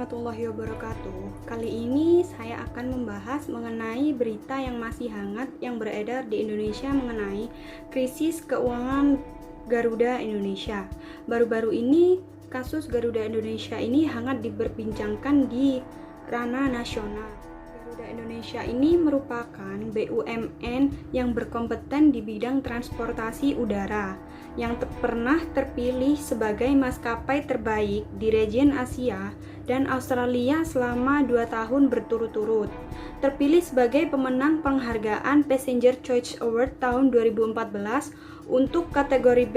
warahmatullahi wabarakatuh. Kali ini saya akan membahas mengenai berita yang masih hangat yang beredar di Indonesia mengenai krisis keuangan Garuda Indonesia. Baru-baru ini kasus Garuda Indonesia ini hangat diperbincangkan di ranah nasional. Garuda Indonesia ini merupakan BUMN yang berkompeten di bidang transportasi udara yang pernah terpilih sebagai maskapai terbaik di region Asia dan Australia selama 2 tahun berturut-turut. Terpilih sebagai pemenang penghargaan Passenger Choice Award tahun 2014 untuk kategori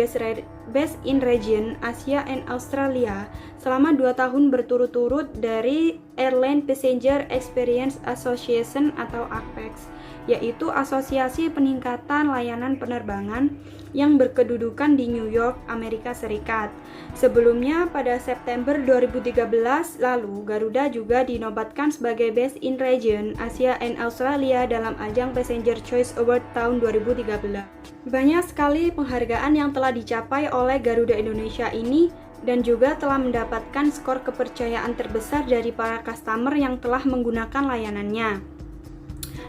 Best in Region Asia and Australia selama 2 tahun berturut-turut dari Airline Passenger Experience Association atau APEX, yaitu Asosiasi Peningkatan Layanan Penerbangan yang berkedudukan di New York, Amerika Serikat. Sebelumnya, pada September 2013 lalu, Garuda juga dinobatkan sebagai Best in Region Asia and Australia dalam ajang Passenger Choice Award tahun 2013. Banyak sekali penghargaan yang telah dicapai oleh Garuda Indonesia ini dan juga telah mendapatkan skor kepercayaan terbesar dari para customer yang telah menggunakan layanannya.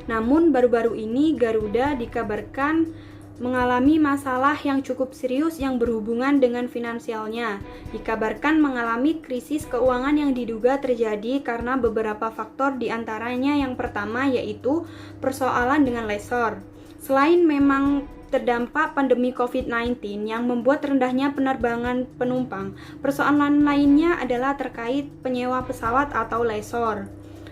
Namun baru-baru ini Garuda dikabarkan mengalami masalah yang cukup serius yang berhubungan dengan finansialnya. Dikabarkan mengalami krisis keuangan yang diduga terjadi karena beberapa faktor, diantaranya yang pertama yaitu persoalan dengan lessor. Selain memang terdampak pandemi COVID-19 yang membuat rendahnya penerbangan penumpang, persoalan lainnya adalah terkait penyewa pesawat atau lessor.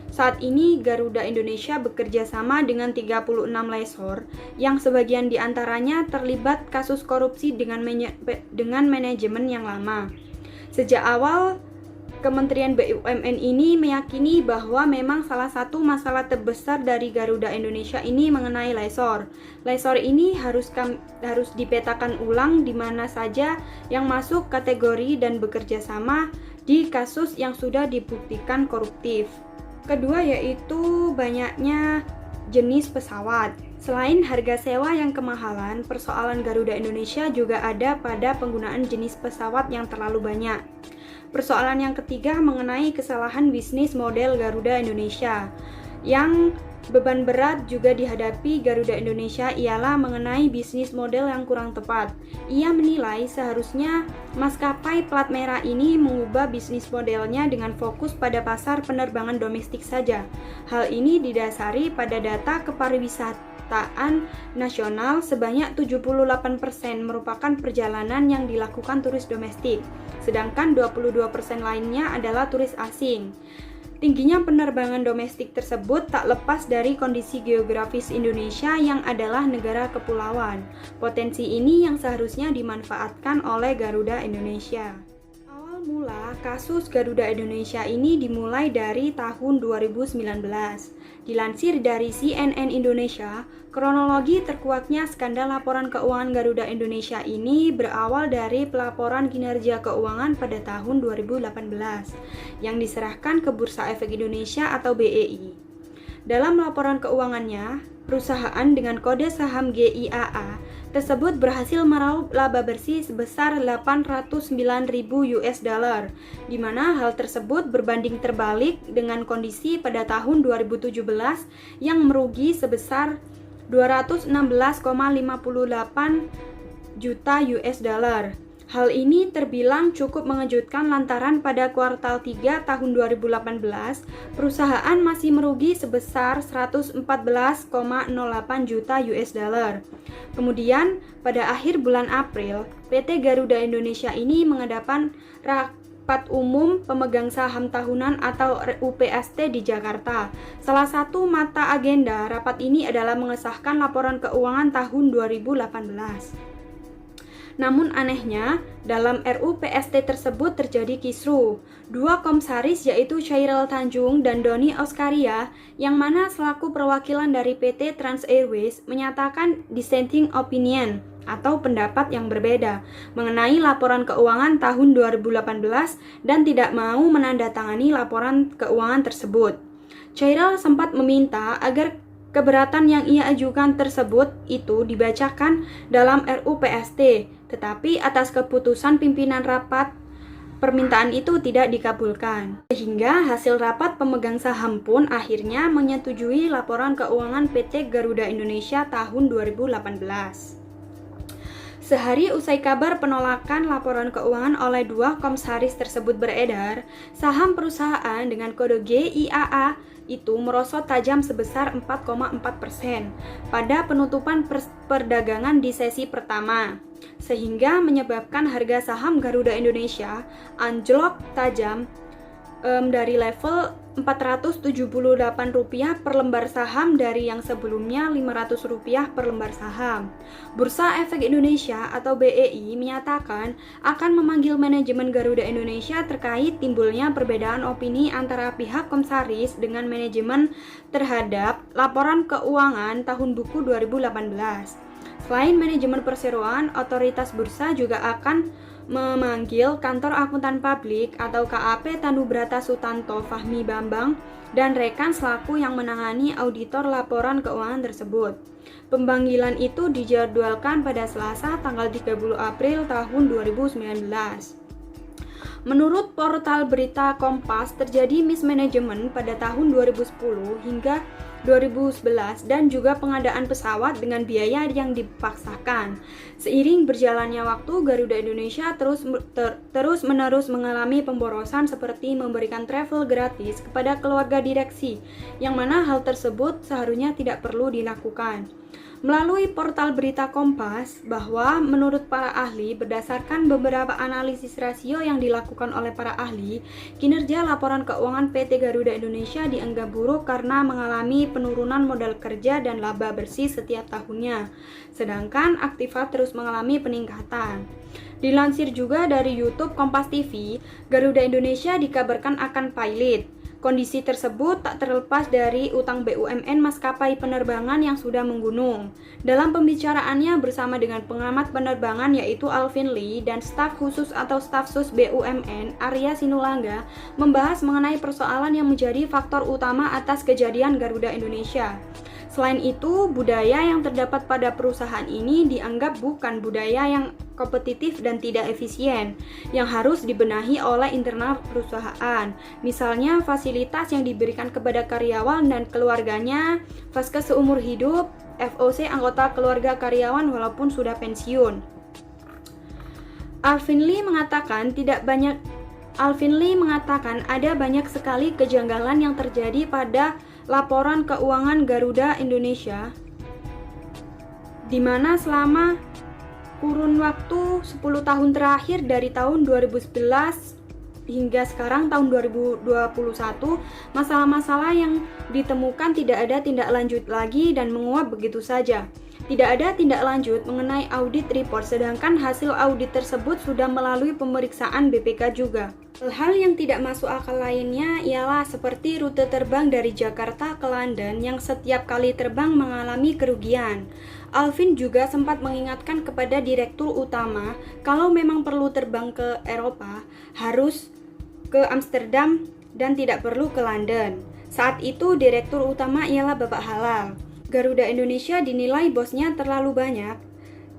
Saat ini Garuda Indonesia bekerja sama dengan 36 lessor yang sebagian diantaranya terlibat kasus korupsi dengan manajemen yang lama. Sejak awal, Kementerian BUMN ini meyakini bahwa memang salah satu masalah terbesar dari Garuda Indonesia ini mengenai lessor. Lessor ini harus dipetakan ulang di mana saja yang masuk kategori dan bekerja sama di kasus yang sudah dibuktikan koruptif. Kedua yaitu banyaknya jenis pesawat. Selain harga sewa yang kemahalan, persoalan Garuda Indonesia juga ada pada penggunaan jenis pesawat yang terlalu banyak. Persoalan yang ketiga mengenai kesalahan bisnis model Garuda Indonesia. Yang beban berat juga dihadapi Garuda Indonesia ialah mengenai bisnis model yang kurang tepat. Ia menilai seharusnya maskapai plat merah ini mengubah bisnis modelnya dengan fokus pada pasar penerbangan domestik saja. Hal ini didasari pada data kepariwisataan nasional sebanyak 78% merupakan perjalanan yang dilakukan turis domestik, sedangkan 22% lainnya adalah turis asing. Tingginya penerbangan domestik tersebut tak lepas dari kondisi geografis Indonesia yang adalah negara kepulauan. Potensi ini yang seharusnya dimanfaatkan oleh Garuda Indonesia. Awal mula kasus Garuda Indonesia ini dimulai dari tahun 2019. Dilansir dari CNN Indonesia, kronologi terkuaknya skandal laporan keuangan Garuda Indonesia ini berawal dari pelaporan kinerja keuangan pada tahun 2018 yang diserahkan ke Bursa Efek Indonesia atau BEI. Dalam laporan keuangannya, perusahaan dengan kode saham GIAA tersebut berhasil meraup laba bersih sebesar 809.000 US dollar, di mana hal tersebut berbanding terbalik dengan kondisi pada tahun 2017 yang merugi sebesar 216,58 juta US dollar. Hal ini terbilang cukup mengejutkan lantaran pada kuartal 3 tahun 2018, perusahaan masih merugi sebesar 114,08 juta US dollar. Kemudian, pada akhir bulan April, PT Garuda Indonesia ini mengadakan rapat umum pemegang saham tahunan atau UPST di Jakarta. Salah satu mata agenda rapat ini adalah mengesahkan laporan keuangan tahun 2018. Namun anehnya, dalam RUPST tersebut terjadi kisruh. Dua komisaris yaitu Chairil Tanjung dan Doni Oskaria, yang mana selaku perwakilan dari PT Trans Airways menyatakan dissenting opinion atau pendapat yang berbeda mengenai laporan keuangan tahun 2018 dan tidak mau menandatangani laporan keuangan tersebut. Chairil sempat meminta agar keberatan yang ia ajukan tersebut itu dibacakan dalam RUPST, tetapi atas keputusan pimpinan rapat permintaan itu tidak dikabulkan. Sehingga hasil rapat pemegang saham pun akhirnya menyetujui laporan keuangan PT Garuda Indonesia tahun 2018. Sehari usai kabar penolakan laporan keuangan oleh dua komisaris tersebut beredar, saham perusahaan dengan kode GIAA itu merosot tajam sebesar 4,4% pada penutupan perdagangan di sesi pertama, sehingga menyebabkan harga saham Garuda Indonesia anjlok tajam dari level Rp478 per lembar saham dari yang sebelumnya Rp500 per lembar saham. Bursa Efek Indonesia atau BEI menyatakan akan memanggil manajemen Garuda Indonesia terkait timbulnya perbedaan opini antara pihak komisaris dengan manajemen terhadap laporan keuangan tahun buku 2018. Selain manajemen perseroan, otoritas bursa juga akan memanggil kantor akuntan publik atau KAP Tanubrata Sutanto Fahmi Bambang dan rekan selaku yang menangani auditor laporan keuangan tersebut. Pemanggilan itu dijadwalkan pada Selasa tanggal 30 April tahun 2019. Menurut portal berita Kompas, terjadi mismanagement pada tahun 2010 hingga 2011 dan juga pengadaan pesawat dengan biaya yang dipaksakan. Seiring berjalannya waktu, Garuda Indonesia terus-menerus mengalami pemborosan seperti memberikan travel gratis kepada keluarga direksi, yang mana hal tersebut seharusnya tidak perlu dilakukan. Melalui portal berita Kompas bahwa menurut para ahli, berdasarkan beberapa analisis rasio yang dilakukan oleh para ahli, kinerja laporan keuangan PT Garuda Indonesia dianggap buruk karena mengalami penurunan modal kerja dan laba bersih setiap tahunnya, sedangkan aktiva terus mengalami peningkatan. Dilansir juga dari YouTube Kompas TV, Garuda Indonesia dikabarkan akan pilot. Kondisi tersebut tak terlepas dari utang BUMN maskapai penerbangan yang sudah menggunung. Dalam pembicaraannya bersama dengan pengamat penerbangan yaitu Alvin Lee dan staf khusus atau staf sus BUMN Arya Sinulinga membahas mengenai persoalan yang menjadi faktor utama atas kejadian Garuda Indonesia. Selain itu, budaya yang terdapat pada perusahaan ini dianggap bukan budaya yang kompetitif dan tidak efisien, yang harus dibenahi oleh internal perusahaan. Misalnya, fasilitas yang diberikan kepada karyawan dan keluarganya, vaskes seumur hidup, FOC anggota keluarga karyawan walaupun sudah pensiun. Alvin Lee mengatakan ada banyak sekali kejanggalan yang terjadi pada laporan keuangan Garuda Indonesia, di mana selama kurun waktu 10 tahun terakhir dari tahun 2011 hingga sekarang tahun 2021, masalah-masalah yang ditemukan tidak ada tindak lanjut lagi dan menguap begitu saja. Tidak ada tindak lanjut mengenai audit report, sedangkan hasil audit tersebut sudah melalui pemeriksaan BPK juga. Hal yang tidak masuk akal lainnya ialah seperti rute terbang dari Jakarta ke London yang setiap kali terbang mengalami kerugian. Alvin juga sempat mengingatkan kepada direktur utama kalau memang perlu terbang ke Eropa, harus ke Amsterdam dan tidak perlu ke London. Saat itu direktur utama ialah Bapak Halal. Garuda Indonesia dinilai bosnya terlalu banyak.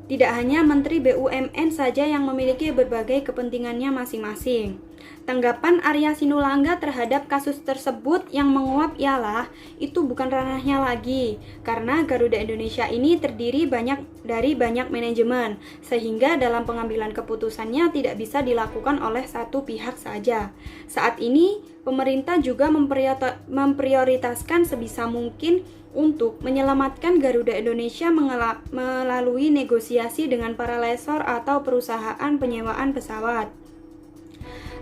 Tidak hanya Menteri BUMN saja yang memiliki berbagai kepentingannya masing-masing. Tanggapan Arya Sinulinga terhadap kasus tersebut yang menguap ialah itu bukan ranahnya lagi, karena Garuda Indonesia ini terdiri dari banyak manajemen, sehingga dalam pengambilan keputusannya tidak bisa dilakukan oleh satu pihak saja. Saat ini, pemerintah juga memprioritaskan sebisa mungkin untuk menyelamatkan Garuda Indonesia melalui negosiasi dengan para lessor atau perusahaan penyewaan pesawat.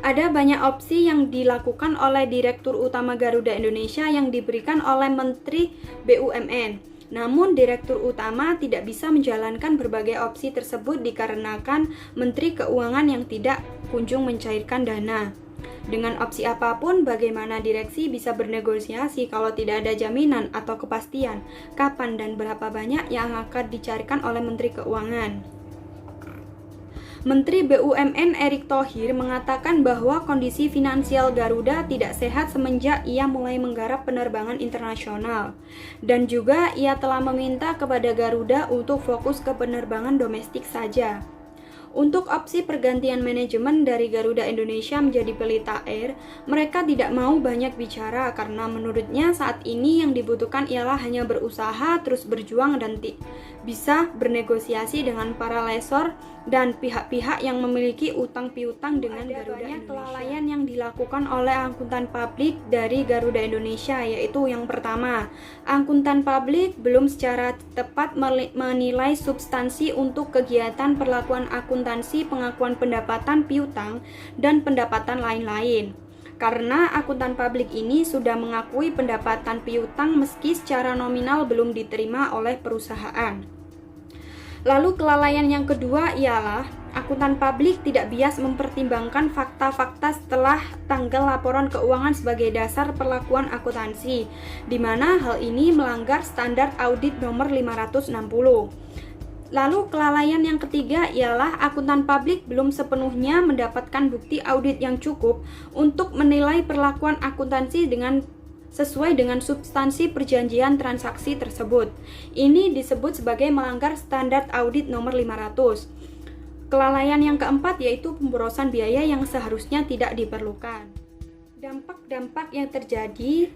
Ada banyak opsi yang dilakukan oleh Direktur Utama Garuda Indonesia yang diberikan oleh Menteri BUMN. Namun Direktur Utama tidak bisa menjalankan berbagai opsi tersebut dikarenakan Menteri Keuangan yang tidak kunjung mencairkan dana. Dengan opsi apapun, bagaimana direksi bisa bernegosiasi kalau tidak ada jaminan atau kepastian kapan dan berapa banyak yang akan dicarikan oleh Menteri Keuangan. Menteri BUMN Erick Thohir mengatakan bahwa kondisi finansial Garuda tidak sehat semenjak ia mulai menggarap penerbangan internasional. Dan juga ia telah meminta kepada Garuda untuk fokus ke penerbangan domestik saja. Untuk opsi pergantian manajemen dari Garuda Indonesia menjadi Pelita Air, mereka tidak mau banyak bicara karena menurutnya saat ini yang dibutuhkan ialah hanya berusaha, terus berjuang dan bisa bernegosiasi dengan para lessor dan pihak-pihak yang memiliki utang piutang dengan Garuda Indonesia. Kelalaian yang dilakukan oleh akuntan publik dari Garuda Indonesia, yaitu yang pertama, akuntan publik belum secara tepat menilai substansi untuk kegiatan perlakuan akuntansi, pengakuan pendapatan piutang, dan pendapatan lain-lain. Karena akuntan publik ini sudah mengakui pendapatan piutang meski secara nominal belum diterima oleh perusahaan. Lalu kelalaian yang kedua ialah akuntan publik tidak bias mempertimbangkan fakta-fakta setelah tanggal laporan keuangan sebagai dasar perlakuan akuntansi, di mana hal ini melanggar standar audit nomor 560. Lalu kelalaian yang ketiga ialah akuntan publik belum sepenuhnya mendapatkan bukti audit yang cukup untuk menilai perlakuan akuntansi sesuai dengan substansi perjanjian transaksi tersebut. Ini disebut sebagai melanggar standar audit nomor 500. Kelalaian yang keempat yaitu pemborosan biaya yang seharusnya tidak diperlukan. Dampak-dampak yang terjadi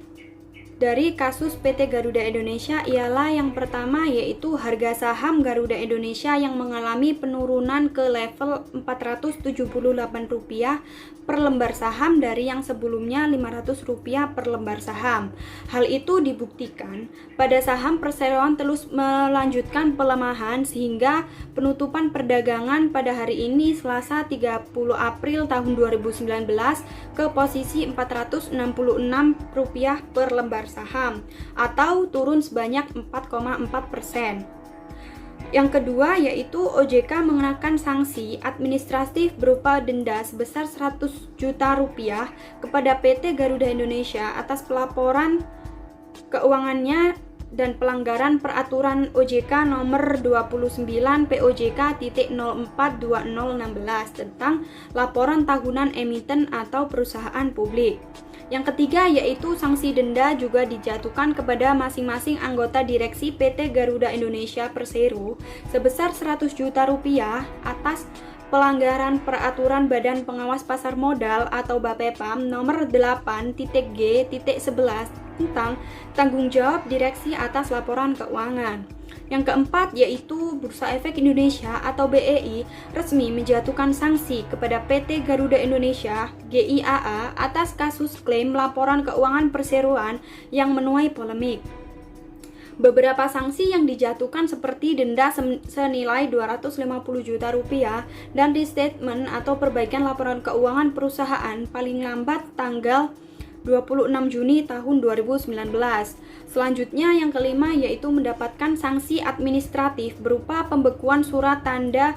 dari kasus PT Garuda Indonesia ialah yang pertama yaitu harga saham Garuda Indonesia yang mengalami penurunan ke level Rp478 per lembar saham dari yang sebelumnya Rp500 per lembar saham. Hal itu dibuktikan pada saham perseroan terus melanjutkan pelemahan sehingga penutupan perdagangan pada hari ini Selasa 30 April tahun 2019 ke posisi Rp466 per lembar saham atau turun sebanyak 4,4%. Yang kedua yaitu OJK mengenakan sanksi administratif berupa denda sebesar Rp100 juta kepada PT Garuda Indonesia atas pelaporan keuangannya dan pelanggaran peraturan OJK nomor 29 POJK.042016 tentang laporan tahunan emiten atau perusahaan publik. Yang ketiga yaitu sanksi denda juga dijatuhkan kepada masing-masing anggota direksi PT Garuda Indonesia Persero sebesar Rp100 juta atas pelanggaran peraturan Badan Pengawas Pasar Modal atau BAPEPAM nomor 8.G.11 tentang tanggung jawab direksi atas laporan keuangan. Yang keempat yaitu Bursa Efek Indonesia atau BEI resmi menjatuhkan sanksi kepada PT Garuda Indonesia GIAA atas kasus klaim laporan keuangan perseroan yang menuai polemik. Beberapa sanksi yang dijatuhkan seperti denda senilai Rp250 juta dan restatement atau perbaikan laporan keuangan perusahaan paling lambat tanggal 26 Juni tahun 2019. Selanjutnya yang kelima yaitu mendapatkan sanksi administratif berupa pembekuan surat tanda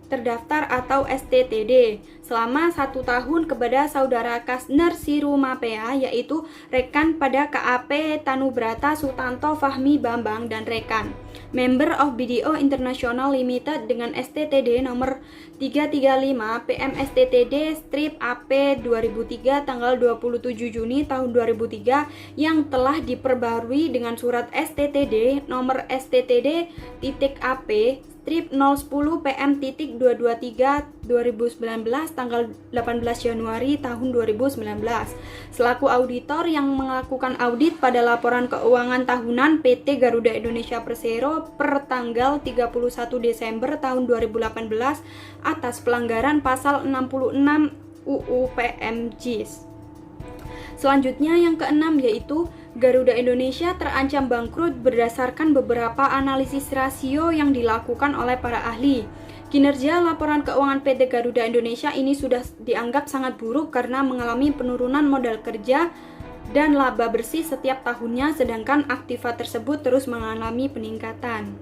terdaftar atau STTD selama 1 tahun kepada saudara Kasner Sirumapea yaitu rekan pada KAP Tanubrata Sutanto Fahmi Bambang dan rekan Member of BDO International Limited dengan STTD nomor 335 PMSTTD strip AP 2003 tanggal 27 Juni tahun 2003 yang telah diperbarui dengan surat STTD nomor STTD.AP strip 010 PM.223 2019 tanggal 18 Januari tahun 2019 selaku auditor yang melakukan audit pada laporan keuangan tahunan PT Garuda Indonesia Persero per tanggal 31 Desember tahun 2018 atas pelanggaran pasal 66 UU PMJIS. Selanjutnya yang keenam yaitu Garuda Indonesia terancam bangkrut berdasarkan beberapa analisis rasio yang dilakukan oleh para ahli. Kinerja laporan keuangan PT Garuda Indonesia ini sudah dianggap sangat buruk karena mengalami penurunan modal kerja dan laba bersih setiap tahunnya, sedangkan aktiva tersebut terus mengalami peningkatan.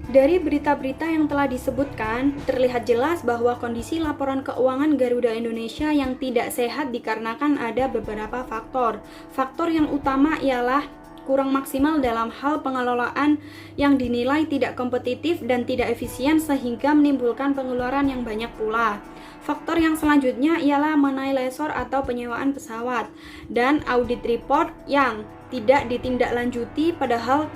Dari berita-berita yang telah disebutkan, terlihat jelas bahwa kondisi laporan keuangan Garuda Indonesia yang tidak sehat dikarenakan ada beberapa faktor. Faktor yang utama ialah kurang maksimal dalam hal pengelolaan yang dinilai tidak kompetitif dan tidak efisien sehingga menimbulkan pengeluaran yang banyak pula. Faktor yang selanjutnya ialah mengenai lessor atau penyewaan pesawat dan audit report yang tidak ditindaklanjuti padahal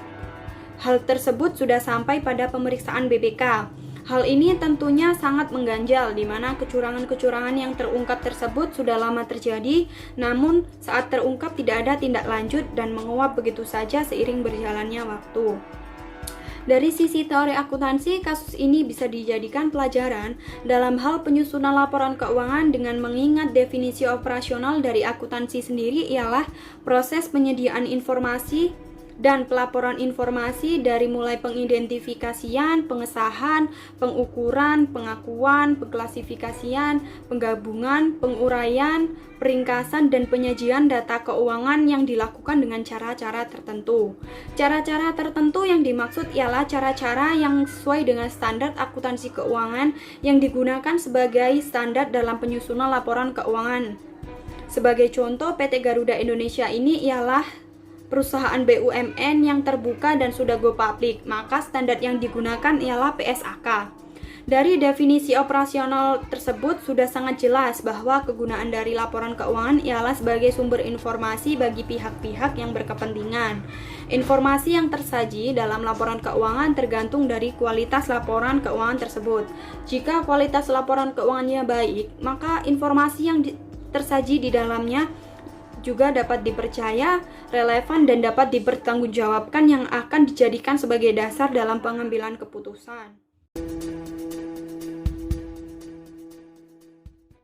hal tersebut sudah sampai pada pemeriksaan BPK. Hal ini tentunya sangat mengganjal, di mana kecurangan-kecurangan yang terungkap tersebut sudah lama terjadi, namun saat terungkap tidak ada tindak lanjut dan menguap begitu saja seiring berjalannya waktu. Dari sisi teori akuntansi, kasus ini bisa dijadikan pelajaran dalam hal penyusunan laporan keuangan dengan mengingat definisi operasional dari akuntansi sendiri ialah proses penyediaan informasi dan pelaporan informasi dari mulai pengidentifikasian, pengesahan, pengukuran, pengakuan, pengklasifikasian, penggabungan, penguraian, peringkasan, dan penyajian data keuangan yang dilakukan dengan cara-cara tertentu. Cara-cara tertentu yang dimaksud ialah cara-cara yang sesuai dengan standar akuntansi keuangan yang digunakan sebagai standar dalam penyusunan laporan keuangan. Sebagai contoh, PT Garuda Indonesia ini ialah perusahaan BUMN yang terbuka dan sudah go public, maka standar yang digunakan ialah PSAK. Dari definisi operasional tersebut sudah sangat jelas bahwa kegunaan dari laporan keuangan ialah sebagai sumber informasi bagi pihak-pihak yang berkepentingan. Informasi yang tersaji dalam laporan keuangan tergantung dari kualitas laporan keuangan tersebut. Jika kualitas laporan keuangannya baik, maka informasi yang tersaji di dalamnya juga dapat dipercaya, relevan, dan dapat dipertanggungjawabkan yang akan dijadikan sebagai dasar dalam pengambilan keputusan.